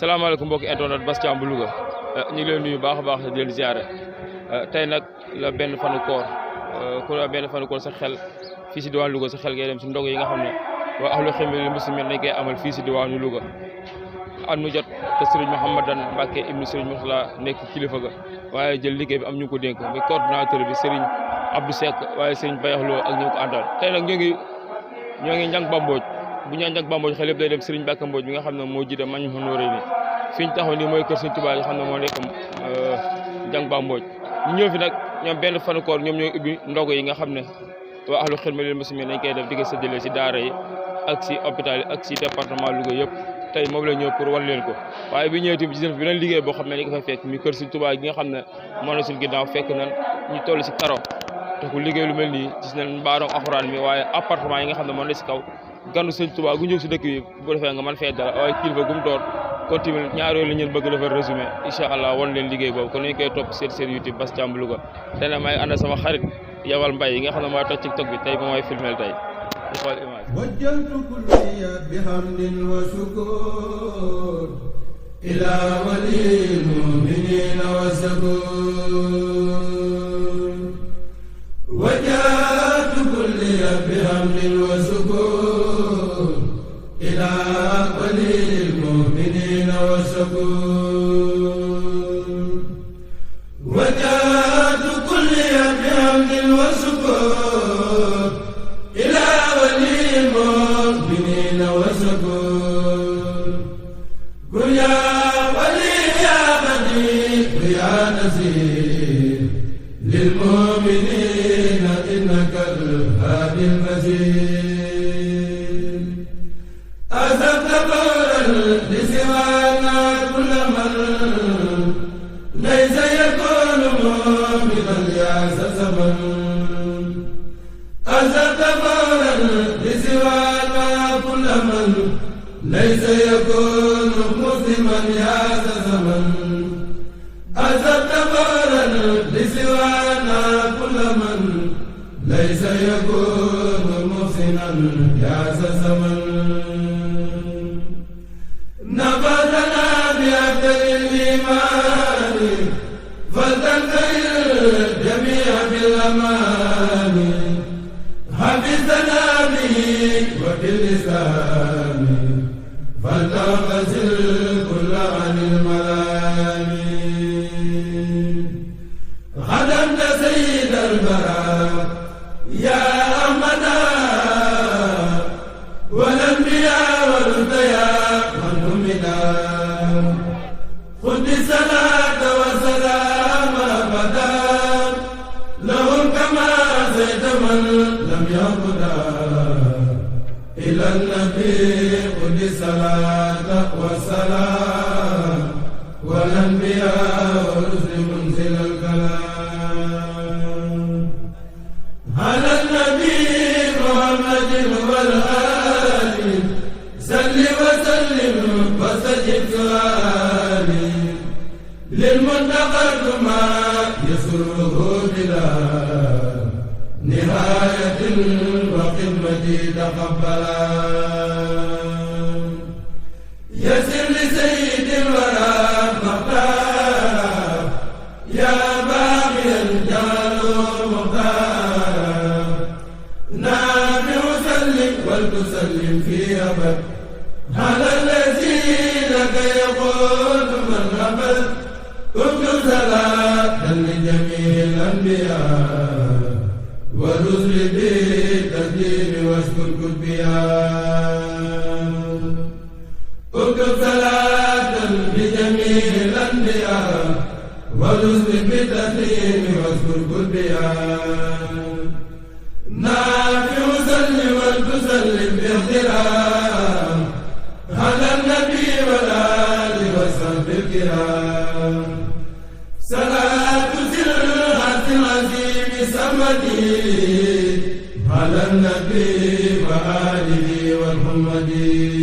salaamaaleykum mbokki internet Bass Thiam bu Louga ñu ngi leen nuyu baax a baax di leen ziare tey nag la benn fanu koor ku la benn fanu koor sa xel fii si diwaanu Louga sa xel ngay dem si ndog yi nga xam ne waa ahlu ximil muslimin dañ koy amal fii si diwaanu Louga at mu jot te Serigne Mouhamadan Mbacke ibnu Serigne Mourtala nekk kilifa ga waaye jël liggéey bi am ñu ko dénk muy coordonnateur bi Serigne Abdou Seck waaye Serigne Bayaxloo ak ñu ko àndal tey nag ñoo ngi njàng Bambodj bu ñu njàng Bambodj xel yëpp day dem Serigne Mbacke Mbodj bi nga xam ne moo jiite mañ honoré ni fi ñu taxaw nii mooy kër Serigne Touba yi xam ne moo nekk njàng Bambodj ñu ñëw fi nag ñoom benn fanu koor ñoom ñooy ubbi ndogo yi nga xam ne waa ahlu xidmatil muslimin dañ koy def di ko séddale si daara yi ak si hôpital yi ak si département Louga yëpp tey moom la ñëw pour wan leen ko waaye bi ñëwee tamit gis nañ fi beneen liggéey boo xam ne ni ko fa fekk mi kër Serigne Touba gi nga xam ne moo na suñu ginnaaw fekk nañ ñu toll si karo te ku liggéey lu mel nii gis nañ mbaaroom alxuraan mi waaye appartement yi nga xam ne moo ne si kaw ganu Serigne Touba gu ñëw si dëkk bi bu defee nga mën fee dara waaye kilifa gu mu door kon tamit ñaar yooyu la ñu bëgg defar résumé incha allah wan leen liggéey boobu kon ñu koy topp seen YouTube Bass Thiam bu Louga te nag may ànd sama xarit Yawal Mbaye yi nga xam ne mooy toj TikTok bi tey ba mooy filmel tey di xool image wajjahtu kulliya bihamdin wa shukur ila walil mu'minina wa sakur wajjahtu kulliya bihamdin wa shukur ila walil mu'minina wa sakur wajjahtu kulliya bihamdin wa shukur ila walil mu'minina wa sakur qul ya wali ya badi ya nasir lil mu'minina innaka al-hadi al-basir azabta baral li siwana kull man laysa yakunu mu'minan ya zaman azabta baral li siwana kull man laysa yakunu musliman ya zaman azabta baral li siwana kull man laysa yakunu musliman ya zaman نبذنا بأفضل الإيمان فلتنتهي الجميع بالأمان حفظنا به وباللسان فلتغتسل كل عن الملام خدمت سيد البراء يا أحمدا والأنبياء والأنبياء من همدا خذ الصلاة والسلام أبدا لهم كما زيد من لم يهدى إلى النبي خذ الصلاة والسلام والأنبياء والرسل منزل الكلام على النبي محمد والآل صل وسلم وسجد سؤالي للمنتقى ما يسره بلا نهاية وخدمتي تقبلا يسر لسيد الورى مختار يا باغيا جعل مختار نافع سلم ولتسلم في أبد على الذي لك يقول من أبد اكتب صلاة لجميع الأنبياء والرسل بالتسليم واشكر كتبيان اكتب صلاة لجميع الأنبياء والرسل بالتسليم واشكر كتبيان نافع سلم ولتسلم باحترام على النبي والآل وصحبه الكرام صلاة سرعة العظيم سمدي على النبي وآله والحمدي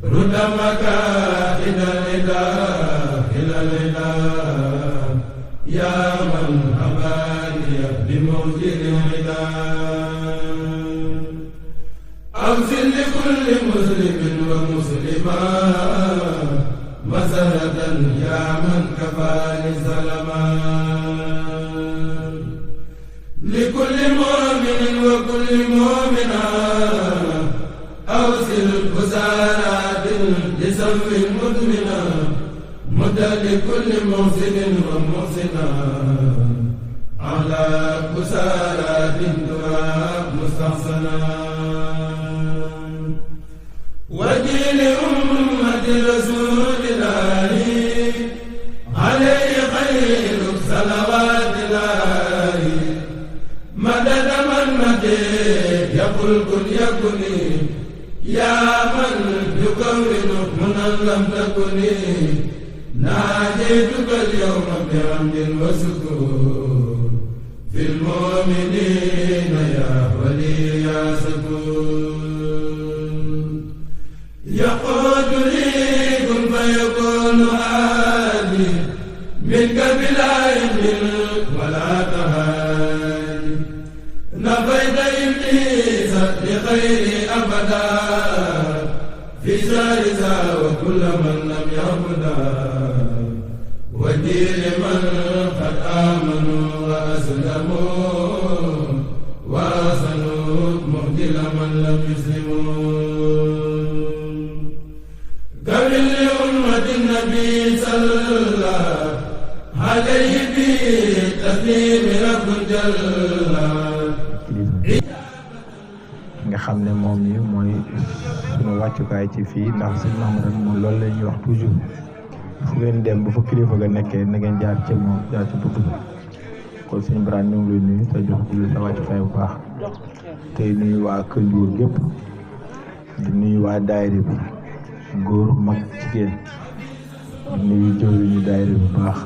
رد مكائد الإله إلى الإله يا من أباني بموجد العداد أغفر لكل مسلم ومسلمة مسرة يا من كفاني سلما لكل مؤمن وكل مؤمنة أوصل بسارات لسف مدمنة مد لكل محسن ومحسنة على بسارات دعاء مستحسنا وجيل أمة رسول الله عليه خير صلوات الله مدد من مدد يقول كن يكني يا من يكون منا لم تكني ناديتك اليوم بحمد وسكون في المؤمنين يا ولي يا سكون يقود لي كن فيكون هادي منك بلا يمين ولا تهادي نفيت إبليس لخيري أبدا في سارسا وكل من لم يعبدا ودي لمن قد آمنوا وأسلموا وأحسنوا مهدل من لم يسلموا كمل لأمة النبي صلى الله عليه بتسليم رب جل nga xam ne moom yi mooy sunu wàccukaay ci fii ndax sëñ Mahamadan moom loolu la ñuy wax toujours fu ngeen dem bu fa kilifa ga nekkee na ngeen jaar ci moom jaar ci buntu bi kon sëñ Birane ñu ngi lay nuyu te jox ci sa wàccukaay bu baax tey nuyu waa Kër Njuur gépp di nuyu waa daayira bi góor mag jigéen di nuyu jëwriñu daayira bu baax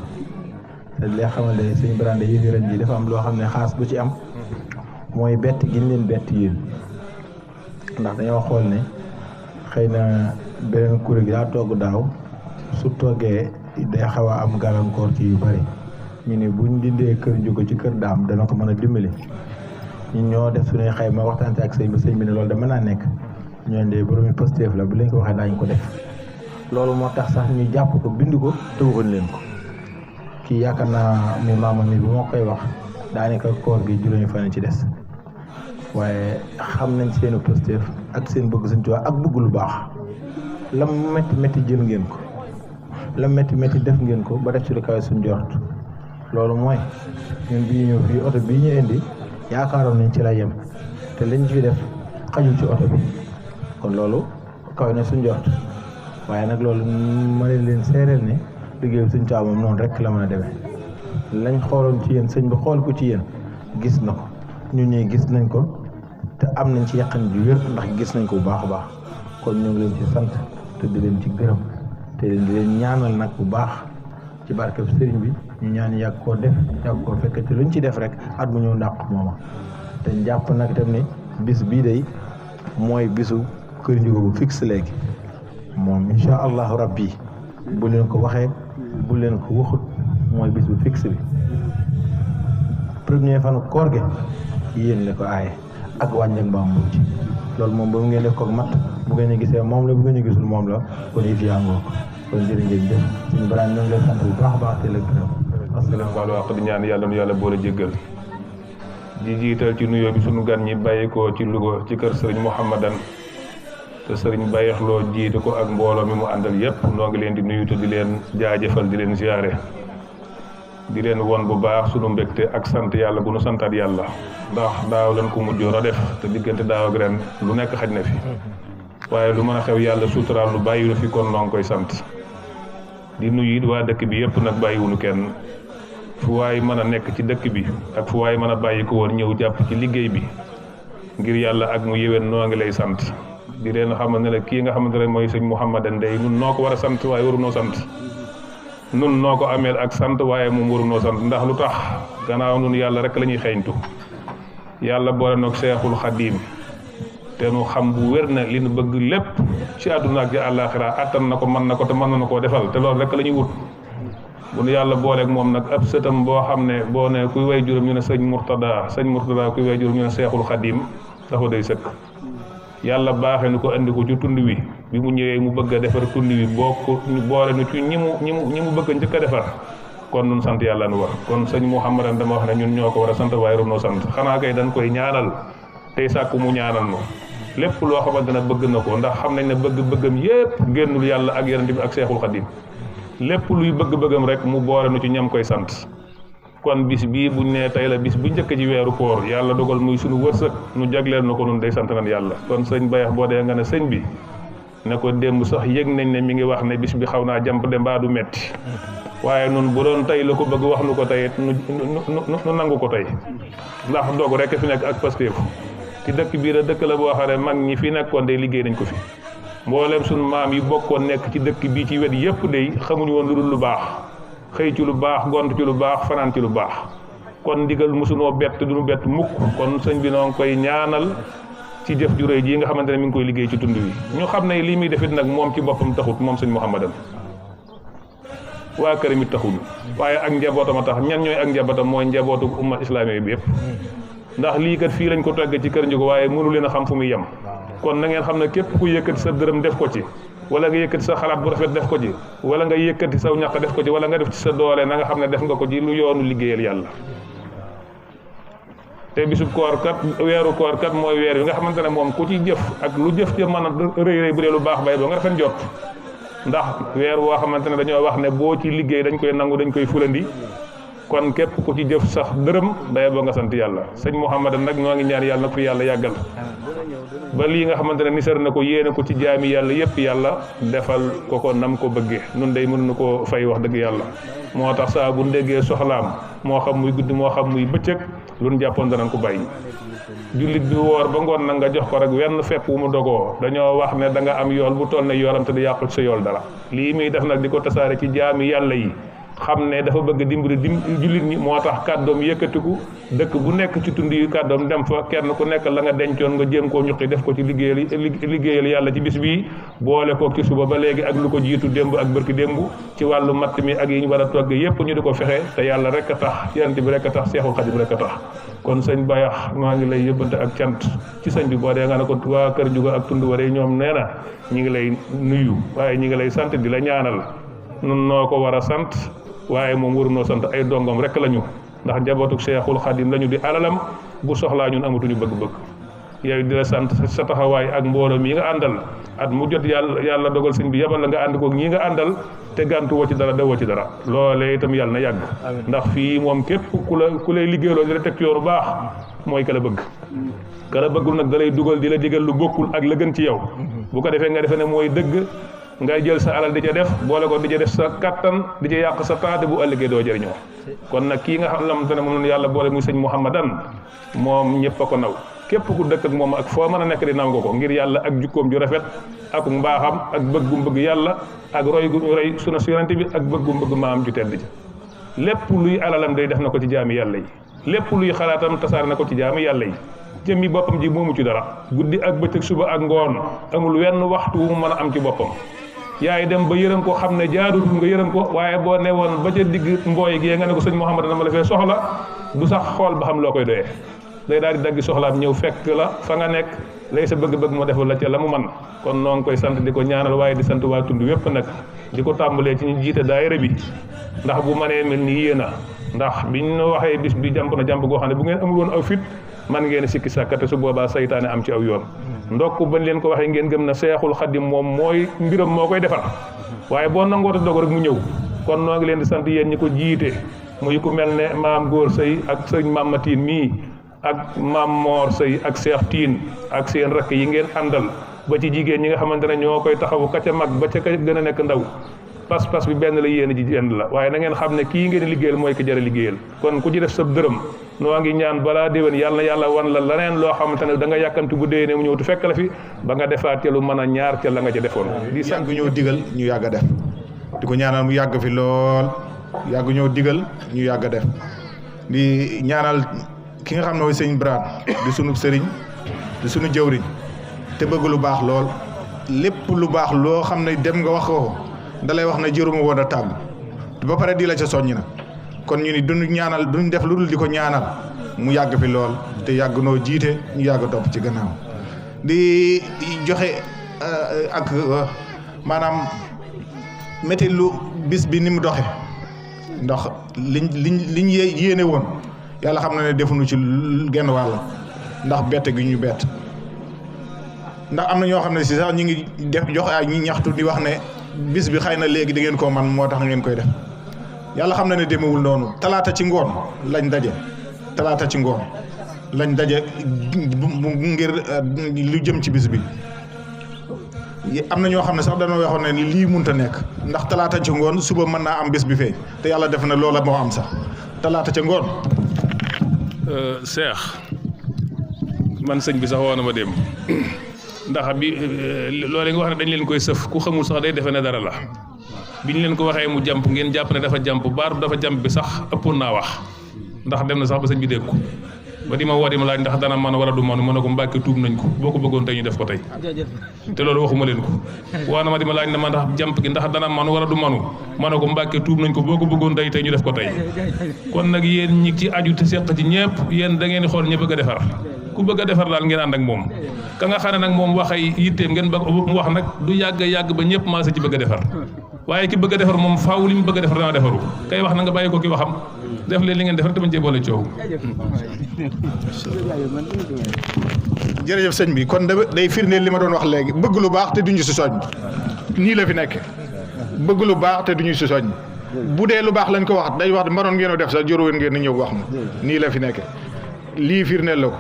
te li nga xamante ne sëñ Birane da yëfi ren ji dafa am loo xam ne xaas bu ci am mooy bett gi ñu leen bett yéen ndax dañoo xool ne xëy na beneen kuréel gi daa togg daaw su toggee day xaw a am gàllankoor ci yu bari ñu ne buñ dindee kër njugo ci kër daam dana ko mën a dimbali ñun ñoo def suñuy xayma waxtaan ak sëñ bi ne loolu da mën naa nekk ñooñu de boroomi Pastef la bu leen ko waxee daañu ko def loolu moo tax sax ñu jàpp ko bind ko te waxuñ leen ko kii yaakaar naa mi maama mi bu moo koy wax daanaka koor gi juróomi fan ci des waaye xam nañ seenu Pastef ak seen bëgg Sëñ Tuubaa ak bëgg lu baax lam métti jël ngeen ko lam métti def ngeen ko ba def ci lu kawe suñ jort loolu mooy ñun bi ñu ñëw fii oto bii ñu indi yaakaaroon nañ ci la yem te liñ fi def xajul ci oto bi kon loolu kawe na suñ jort waaye nag loolu ma leen seereel ne liggéeyu Sëñ Tuubaa moom noonu rek la mën a demee lañ xooloon ci yéen sëñ bi xool ko ci yéen gis na ko ñun ñuy gis nañ ko te am nañ ci yaqin ju wér ndax gis nañ ko bu baax a baax kon ñu ngi leen ci sant te di leen ci gërëm te di leen ñaanal nag bu baax ci barkeb sëriñ bi ñu ñaan yàgg koo def yàgg koo fekk te luñ ci def rek at mu ñëw ndàq mooma te jàpp nag tam ni bis bii day mooy bisu Kër Ndiouga bu fixe léegi moom incha allahu rabbi bu leen ko waxee bu leen ko waxut mooy bis bu fixe bi premier fanu koor gi yéen la ko aaye ak wàññi ak mbaam ci loolu moom ba mu ngeen def ko mat bu ngeen ñu gisee moom la bu ngeen ñu gisul moom la kon yëf yaa ngoo kon jërë ngeen jëf suñu Birane ñoo ngi lay sant bu baax a baax te la gërëm asalaam baal wax di ñaan yàlla nu yàlla boole jéggal di jiital ci nuyoo bi suñu gan ñi bàyyi ko ci Louga ci kër sëriñ Mouhamadan te sëriñ Bayaxloo jiite ko ak mbooloo mi mu àndal yépp noo ngi leen di nuyu te di leen jaajëfal di leen ziyaare di leen won bu baax sunu mbégte ak sant yàlla bu nu santaat yàlla ndax daaw lañ ko mujjoon a def te diggante daaw ak ren lu nekk xaj na fi waaye lu mën a xew yàlla suturaal lu bàyyi lu fi kon noo ngi koy sant di nuyu it waa dëkk bi yépp nag bàyyiwunu kenn fu waay mën a nekk ci dëkk bi ak fu waay mën a bàyyi ko woon ñëw jàpp ci liggéey bi ngir yàlla ak mu yéwén noo ngi lay sant di leen xamal ne la kii nga xamante ne mooy sëñ Mouhamadan day nun noo ko war a sant waaye warunoo sant nun noo ko ameel ak sant waaye moom warunoo sant ndax lu tax gannaaw nun yàlla rek la ñuy xeeñtu yàlla boole noog Seexul Xadiim te nu xam bu wér na li nu bëgg lépp ci àdduna ak ci àllaaxira attan na ko mën na ko te mën na koo defal te loolu rek la ñuy wut bu nu yàlla booleeg moom nag ab sëtam boo xam ne boo ne kuy way juróom ñu ne sëñ Murtada kuy way juróom ñu ne Seexul Xadiim dafa day sëkk yàlla baaxee nu ko andi ko ci tund wi bi mu ñëwee mu bëgg a defar tund wi boole nu ci ñi mu bëgg njëkk a defar kon nun sant yàlla nu wax kon sëñ Mouhamadan dama wax ne ñun ñoo ko war a sant waaye rum noo sant xanaa kay dañ koy ñaanal tey sàkku mu ñaanal nu lépp loo xamante ne bëgg na ko ndax xam nañ ne bëgg-bëggam yépp génnul yàlla ak yonent bi ak Seexul Xadim lépp luy bëgg-bëggam rek mu boole nu ci ñam koy sant kon bis bii buñ ne tey la bis bu njëkk ci weeru koor yàlla dogal muy sunu wërsëg nu jagleel na ko nun day sant nañ yàlla kon sëñ Bayax boo dee nga ne sëñ bi ne ko démb sax yëg nañ ne mi ngi wax ne bis bi xaw naa jàmp de mbaa du metti waaye nun bu doon tey la ko bëgg wax nu ko tey nu nangu ko tey ndax doog rek fi nekk ak Pastef ci dëkk bii la dëkk la boo xam ne mag ñi fi nekkoon day liggéey nañ ko fi mboolem sunu maam yi bokkoon nekk ci dëkk bii ci wet yépp day xamuñu woon lu dul lu baax xëy ci lu baax gont ci lu baax fanaan ci lu baax kon ndigal mosunoo bett duñu bett mukk kon sëñ bi noo ngi koy ñaanal ci jëf ju rëy ji nga xamante ne mi ngi koy liggéey ci tund wi ñu xam ne lii muy defit nag moom ci boppam taxut moom sëñ Mouhamadan waa këram it taxuñu waaye ak njabootam a tax ñan ñooy ak njabootam mooy njabootu umma islamique bi yëpp ndax lii kat fii lañ ko togg ci kër Ndiouga waaye mënu leen a xam fu muy yem kon na ngeen xam ne képp ku yëkkati sa dërëm def ko ci wala nga yëkkati sa xalaat bu rafet def ko ci wala nga yëkkati sa ñaq def ko ci wala nga def ci sa doole na nga xam ne def nga ko ci lu yoonu liggéeyal yàlla te bisub koor kat weeru koor kat mooy weer wi nga xamante ne moom ku ci jëf ak lu jëf ci mën a rëy rëy bu dee lu baax bay boo nga rafet jot ndax weer woo xamante ne dañoo wax ne boo ci liggéey dañ koy nangu dañ koy fulandi kon képp ku ci jëf sax dërëm day boo nga sant yàlla sëñ Mouhamadan nag ñoo ngi ñaan yàlla na ko fi yàlla yàggal ba lii nga xamante ne nisar na ko yéene ko ci jaami yàlla yépp yàlla defal ko nam ko bëggee nun day mënuñu ko fay wax dëgg yàlla moo tax saa bu déggee soxlaam moo xam muy guddi moo xam muy bëccëg lu ñu jàppoon danañ ko bàyyi jullit bi woor ba ngoon nag nga jox ko rek wenn fepp wu mu dogoo dañoo wax ne da nga am yool bu toll ne yoolam te di yàqul sa yool dara lii muy def nag di ko tasaare ci jaami yàlla yi xam ne dafa bëgg dimbali jullit ñi moo tax kàddoom yëkkatiku dëkk bu nekk ci tund yu kàddoom dem fa kenn ku nekk la nga dencoon nga jéem koo ñuqi def ko ci liggéeyal yàlla ci bis bii boole ko ci suba ba léegi ak lu ko jiitu démb ak bërki démb ci wàllu matt mi ak yi ñu war a togg yépp ñu di ko fexe te yàlla rek a tax yonent bi rek a tax Seexul Xadim rek a tax kon sëñ Bayax maa ngi lay yëbbante ak cant ci sëñ bi boo dee nga ne ko waa Kër Ndiouga ak tund waree ñoom nee na ñi ngi lay nuyu waaye ñi ngi lay sant di la ñaanal nun noo ko war a sant waaye moom warunoo sant ay dongom rek lañu ndax njabootu Seexul Xadim lañu di alalam bu soxlaa ñun amatuñu bëgg-bëgg yow di la sant sa taxawaay ak mbooloo mi nga àndal at mu jot yàlla dogal sëñ bi yabal la nga ànd ko ñii nga àndal te gàntu woo ci dara dewoo ci dara loolee itam yàlla na yàgg ndax fii moom képp ku lay liggéeyloo di la teg ci yoonu baax mooy ka la bëgg ka la bëggul nag da lay dugal di la digal lu bokkul ak la gën ci yow bu ko defee nga defee ne mooy dëgg ngay jël sa alal di ca def boole ko di ca def sa kattan di ca yàq sa taate bu ëllëgee doo jëriñoo kon nag kii nga xamante ne moom la yàlla boole muy sëñ Mouhamadan moom ñëpp a ko naw képp ku dëkk ak moom ak foo mën a nekk di naw nga ko ngir yàlla ak jukkoom ju rafet ak mbaaxam ak bëggum bëgg yàlla ak roy gu roy sunu yonent bi ak bëggum bëgg maam ju tedd ci lépp luy alalam day def na ko ci jaami yàlla yi lépp luy xalaatam tasaare na ko ci jaami yàlla yi jëmmi boppam ji moomu ci dara guddi ak bëccëg suba ak ngoon amul wenn waxtu wu mu mën a am ci boppam yaay dem ba yërëm ko xam ne jaadutul nga yërëm ko waaye boo ne woon ba ca digg mbooy gi nga ne ko sëñ Mouhamadan dama la fee soxla du sax xool ba xam loo koy doyee day daal di daggi soxlaam ñëw fekk la fa nga nekk lay sa bëgg-bëgg mu defal la ca la mu man kon noo ngi koy sant di ko ñaanal waaye di sant waa tund wépp nag di ko tàmbalee ci ñu jiite daayira bi ndax bu mënee mel ni yéena ndax biñ waxee bis bi jàmp na jàmp goo xam ne bu ngeen amul woon aw fit man ngeen sikki sàkkate su boobaa saytaane am ci aw yoon ndokk bañ leen ko waxee ngeen gëm na Seexul Xadim moom mooy mbiram moo koy defar waaye boo nangoota doog rek mu ñëw kon noo ngi leen di sant yéen ñi ko jiite muy ku mel ne maam Góor Sëy ak sëñ Mama Tiin mii ak maam Moor Sëy ak Seex Tiin ak seen rakk yi ngeen àndal ba ci jigéen ñi nga xamante ne ñoo koy taxawu ka ca mag ba ca ka gën a nekk ndaw pas-pas bi benn la yéen ji benn la waaye na ngeen xam ne kii ngeen liggéeyal mooy ko jar a liggéeyal kon ku ci def sab dërëm noo ngi ñaan balaa déwén yàlla na yàlla wan la leneen loo xamante ne da nga yàkkamti bu déwénee mu ñëw tu fekk la fi ba nga defaat ca lu mën a ñaar ca la nga ca defoon di yàgg ñoo digal ñu yàgg a def di ko ñaanal mu yàgg fi lool yàgg ñoo digal ñu yàgg a def di ñaanal ki nga xam ne mooy sëñ Brad di sunu sëriñ di sunu jëwriñ te bëgg lu baax lool lépp lu baax loo xam ne dem nga wax ko dalay wax ne jëruma woon a tàggu ba pare di la ca soññ na kon ñu ni duñu ñaanal duñ def lu dul di ko ñaanal mu yàgg fi lool te yàgg noo jiite ñu yàgg topp ci gannaaw di joxe ak maanaam métti lu bis bi ni mu doxe ndax liñ yéene woon yàlla xam na ne defuñu ci genn wàll ndax bett gi ñu bett ndax am na ñoo xam ne si sax ñu ngi def joxe ay ñi ñaxtu di wax ne bis bi xëy na léegi da ngeen koo man moo tax ngeen koy def yàlla xam na ne demewul noonu talaata ci ngoon lañ daje ngir lu jëm ci bis bi am na ñoo xam ne sax dañoo waxoon ne lii munta nekk ndax talaata ci ngoon suba mën naa am bis bi feeñ te yàlla def na loola moo am sax talaata ca ngoon. Cheikh man sëñ bi sax woo na ma dem ndax bi loolu nga wax ne dañ leen koy sëf ku xamul sax day defe ne dara la bi ñu leen ko waxee mu jàmp ngeen jàpp ne dafa jàmp baar dafa jàmp bi sax ëppoon naa wax ndax dem na sax ba sëñ bi dégg ko ba di ma woo di ma laaj ndax dana man wala du man ma ne ko Mbàkke tuub nañ ko boo ko bëggoon tey ñu def ko tey te loolu waxuma leen ko waa na ma di ma laaj ne ma ndax jàmp gi ndax dana man wala du manu ma ne ko Mbàkke tuub nañ ko boo ko bëggoon tey ñu def ko tey kon nag yéen ñi ci aju te seq ci ñëpp yéen da ngeen di xool ñi bëgg a defar ku bëgg a defar daal ngeen ànd ak moom ka nga xam ne nag moom wax ay yitteem ngeen bëgg mu wax nag du yàgg ba ñëpp maase ci bëgg a defar waaye ki bëgg a defar moom faaw li mu bëgg a defar dana defaru kay wax na nga bàyyi ko ki waxam def leen li ngeen defar te bañ cee boole coow. jërëjëf sëñ bi kon day firndeel li ma doon wax léegi bëgg lu baax te duñu si soññ nii la fi nekk bëgg lu baax te duñu si soññ bu dee lu baax lañ ko wax day wax mënoon ngeen a def sax juróom ngeen ñëw wax ma nii la fi nekk lii firndeel la ko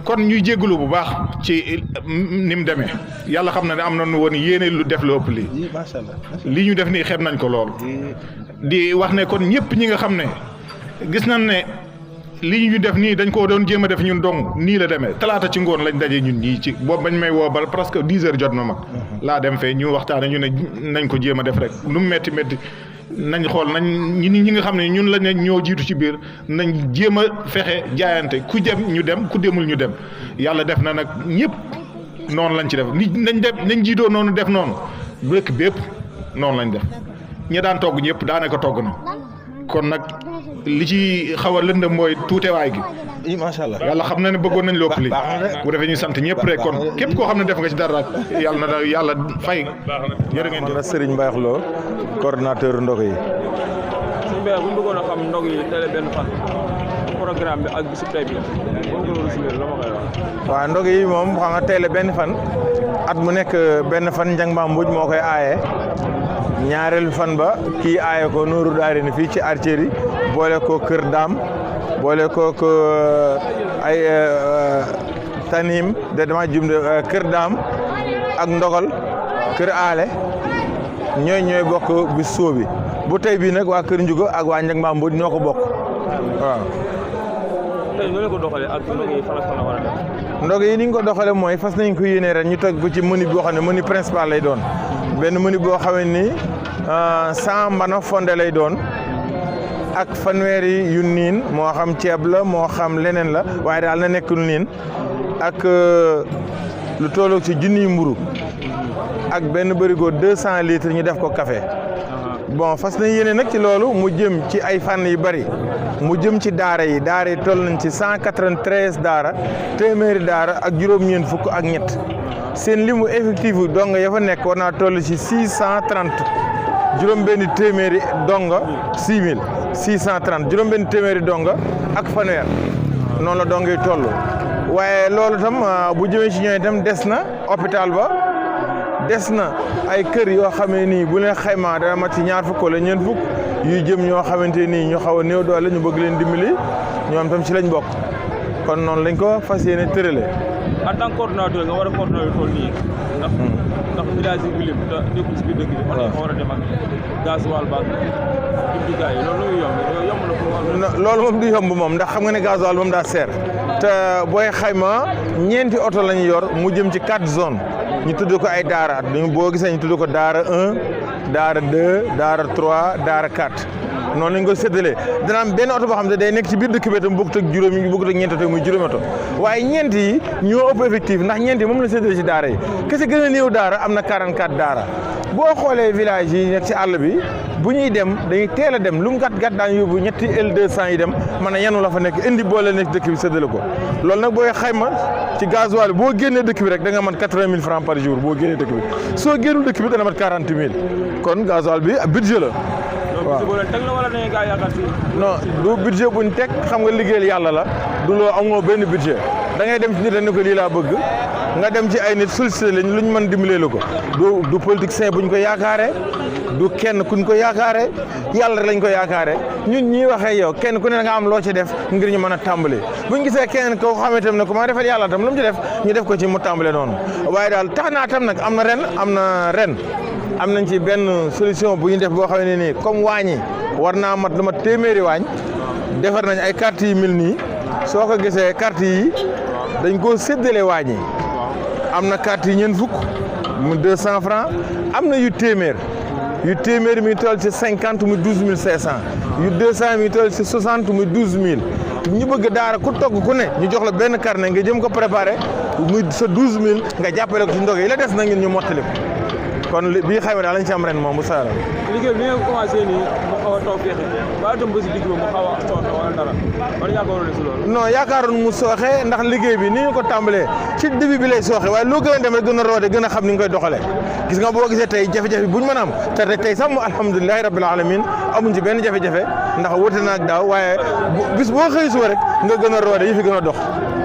kon ñuy jégalu bu baax ci ni mu demee yàlla xam na ne am na nu woon yéene lu def lu ëpp lii lii ñu def nii xeeb nañ ko lool di wax ne kon ñëpp ñi nga xam ne gis nañ ne lii ñu def nii dañ koo doon jéem a def ñun dong nii la demee talaata ci ngoon lañ daje ñun ñii ci boobu bañ may woo ba presque 10 heures jot na mag laa dem fee ñu waxtaane ñu ne nañ ko jéem a def rek lu mu métti nañ xool nañ ñi nga xam ne ñun lañ ñoo jiitu ci biir nañ jéem a fexe jaayante ku dem ñu dem ku demul ñu dem yàlla def na nag ñëpp noonu lañ ci def nañ jiitoo noonu def noonu dëkk bépp noonu lañ def ñi daan togg ñëpp daanaka togg na kon nag li ci xaw a lëndëm mooy tuutewaay gi macha allah yàlla xam na ne bëggoon nañ lépp li bu defee ñu sant ñëpp rek kon képp koo xam ne def nga ci dara yàlla na yàlla fay jërë ngeen jëf. man Serigne Mbaye Lo coordonnateur ndog yi. suñu mbéy bu ñu bëggoon a xam ndog yi teel benn fan programme bi ak bisu tey bi boo ko doon suivre la ma koy wax. waaw ndog yi moom xam nga tey la benn fan at mu nekk benn fan Njang Mba Mbuuj moo koy aaye ñaareelu fan ba kii aaye ko Nooru Daari ni fii ci Arceri boole ko Kër Daam boole ko ay Tanim de dama jum de Kër Daam ak Ndogal Kër Aale ñooy bokk bis sóobi bu tey bii nag waa Kër Njugo ak waa Njang Mba Mbuuj ñoo ko bokk waaw. tey ñu ko doxalee ak ndog yi fan la war a def. ndog yi ni ñu ko doxalee mooy fas nañ ko yéene ren ñu teg ko ci menu boo xam ne menu principal lay doon benn menu boo xamee ni 100 mbana fonde lay doon ak fanweeri yu niin moo xam ceeb la moo xam leneen la waaye daal na nekk lu niin ak lu tolloog ci junniy mburu ak benn bërigo 200 litres ñu def ko café bon fas nañ yéene nag ci loolu mu jëm ci ay fànn yu bari mu jëm ci daara yi toll nañ ci 193 daara téeméeri daara ak juróom-ñeent fukk ak ñett seen limu effectif donga ya fa nekk war naa toll ci 630 juróom-benn téeméeri donga 6630 juróom-benn téeméeri donga ak fanweer noonu la donga yi toll waaye loolu tam bu jëmee ci ñooy itam des na hôpital ba des na ay kër yoo xamee nii bu leen xaymaa dana mat ci ñaar fukk wala ñeent fukk yuy jëm ñoo xamante nii ñu xaw a néew doole ñu bëgg leen dimbali ñoom tam ci lañ bokk kon noonu lañ ko fas yéene tërale. en tant que coordonnateur nga war a coordonner tool nii ndax village yi lim te nekkul si biir dëkk bi. waaw war a dem ak gasoil ba jumtukaay yi loolu yomb na pour loolu moom du yomb moom ndax xam nga ne gasoil moom daa seer te booy xayma ñeenti oto la ñu yor mu jëm ci 4 zones. ñu tudd ko ay daara boo gisee ñu tudd ko daara 1 daara 2 daara 3 daara 4 noonu lañ ko séddalee dana am benn oto boo xam ne day nekk ci biir dëkk bi itam bokkut ak juróomi bokkut ak ñeenti oto muy juróomi oto waaye ñeent yi ñoo ëpp effectif ndax ñeent yi moom la séddale ci daara yi kese gën a néew daara am na 44 daara boo xoolee village yi nekk ci àll bi bu ñuy dem dañuy teel a dem lu mu gàtt gàtt daan yóbbu ñetti L200 yi dem mën a yanu la fa nekk indi boole nekk dëkk bi séddale ko loolu nag booy xayma ci gasoil boo génnee dëkk bi rek da nga mën 80 000 francs par jour boo génnee dëkk bi soo génnul dëkk bi dana mat 40 000 kon gasoil bi budget la waaw non du budget buñ teg xam nga liggéeyal yàlla la du loo amoo benn budget da ngay dem ci nit ne ko lii laa bëgg nga dem ci ay nit sollicité lañ luñ mën dimbalee la ko du politicien buñ ko yaakaaree du kenn kuñ ko yaakaaree yàlla lañ ko yaakaaree ñun ñii waxee yow kenn ku ne nga am loo ci def ngir ñu mën a tàmbalee buñ gisee keneen koo xamee tam ne ko ma defal yàlla tam lu mu ci def ñu def ko ci mu tàmbalee noonu waaye daal tax naa tam nag am nañ ci benn solution bu ñu def boo xam ne nii comme waañi war naa mat lu mat téeméeri waañ defar nañ ay carte yi mel nii soo ko gisee carte yi dañ koo séddale waañ yi am na carte yi ñeent fukk mu 200 francs am na yu téeméer mi ngi toll ci 50 muy 12 500 yu 200 mi ngi toll ci 60 muy 12 000 ñu bëgg daara ku togg ku ne ñu jox la benn carnet nga jëm ko préparé muy sa 12 000 nga jàppale ko ci ndog yi la des na ngeen ñu mottali ko kon bii xayma daal lañ ci am ren moom bu saa la. liggéey bi nga commencé nii mu xaw a taw féexe ba dem ba si digg ba mu xaw a sooxe wala dara wala yaakaaroon na si loolu. non yaakaaroon mu sooxe ndax liggéey bi ni ñu ko tàmbalee ci début bi lay sooxe waaye loo gën a dem rek gën a roode gën a xam ni nga koy doxalee gis nga boo gisee tey jafe-jafe buñ mën a am te tey sax mu alhamdulilahi rabbil alamin amuñ ci benn jafe-jafe ndax wute na ak daaw waaye bis boo xëy suba rek nga gën a roode yi fi gën a dox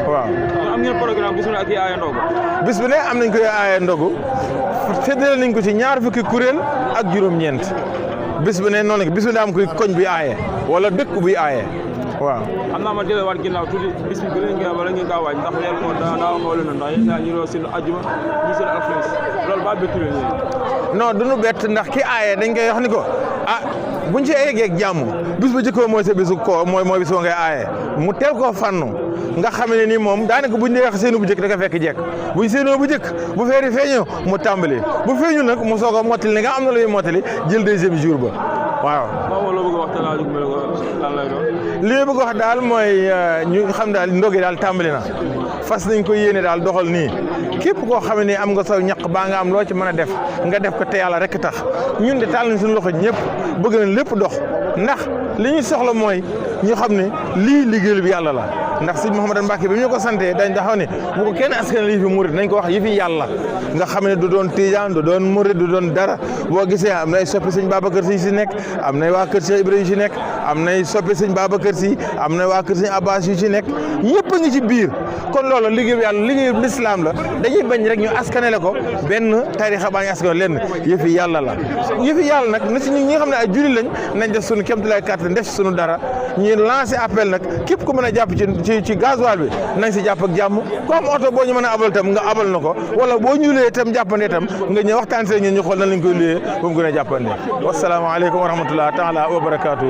waaw. am ngeen programme bis bu ne ak aaye ndogu. bis bu ne am nañ koy aaye ndogu séddale nañ ko ci ñaar fukki kuréel ak juróom-ñeent bis bu ne noonu la bis bu ne am koy koñ bi aaye wala dëkk buy aaye waaw. xam naa ma delluwaat ginnaaw tuuti bis bi bële ngeen wala ngeen kaa waaj ndax leer moom daa xaw leen ndax yéen ñu doon seen ajjuma ñu seen alxames loolu ba bettu leen yéen. non duñu bett ndax ki aaye dañ koy wax ni ko ah buñ ci eggee ak jàmm bis ba jëkkoo mooy sa bisu ko mooy bis boo ngay aaye mu teel koo fànnu nga xam ne ni moom daanaka buñ dee wax seenu bu jëkk da nga fekk jekk buñ seenoo bu jëkk bu feeri feeñoo mu tàmbali bu feeñu nag mu soog a mottali ne nga am na lu muy mottali jël deuxième jour ba waaw. li ma bëgg wax daal mooy ñu xam daal ndogi daal tàmbali na fas nañ ko yéene daal doxal nii képp koo xam ne am nga saw ñaq baa nga am loo ci mën a def nga def ko te yàlla rek tax ñun de taal nañ suñu loxo ñëpp bëgg nañ lépp dox ndax li ñu soxla mooy ñu xam ne lii liggéeyal bi yàlla la ndax sëñ Mouhamadou Mbacke bi ñu ko santee dañ taxaw ne bu ko kenn askan lii fi murid nañ ko wax yi fi yàlla nga xam ne du doon tijaan du doon murid du doon dara boo gisee am nay soppi sëñ Babacar Si si nekk am nay waa kër Cheikh Ibrahima si nekk am nay soppi sëñ Babacar Si am na waa kër sëñ Abbas yu ci nekk ñëpp a ngi ci biir kon loolu liggéey bi yàlla liggéey bi lislaam la dañuy bañ rek ñu askanele ko benn tarixa baa ñu askanele lenn yëfi yàlla la yëfi yàlla nag na si ñi nga xam ne ay julli lañ nañ def suñu kéemtulaay kàttan def si suñu dara ñu lancé appel nag képp ku mën a jàpp ci gasoil bi nañ si jàpp ak jàmm ku am oto boo ñu mën a abal tam nga abal na ko wala boo ñu luyee itam jàppandee tam nga ñëw waxtaan see ñun ñu xool nan lañ koy luyee ba mu gën a jàppandee wasalaamaaleykum wa rahmatullah taala wa barakaatu.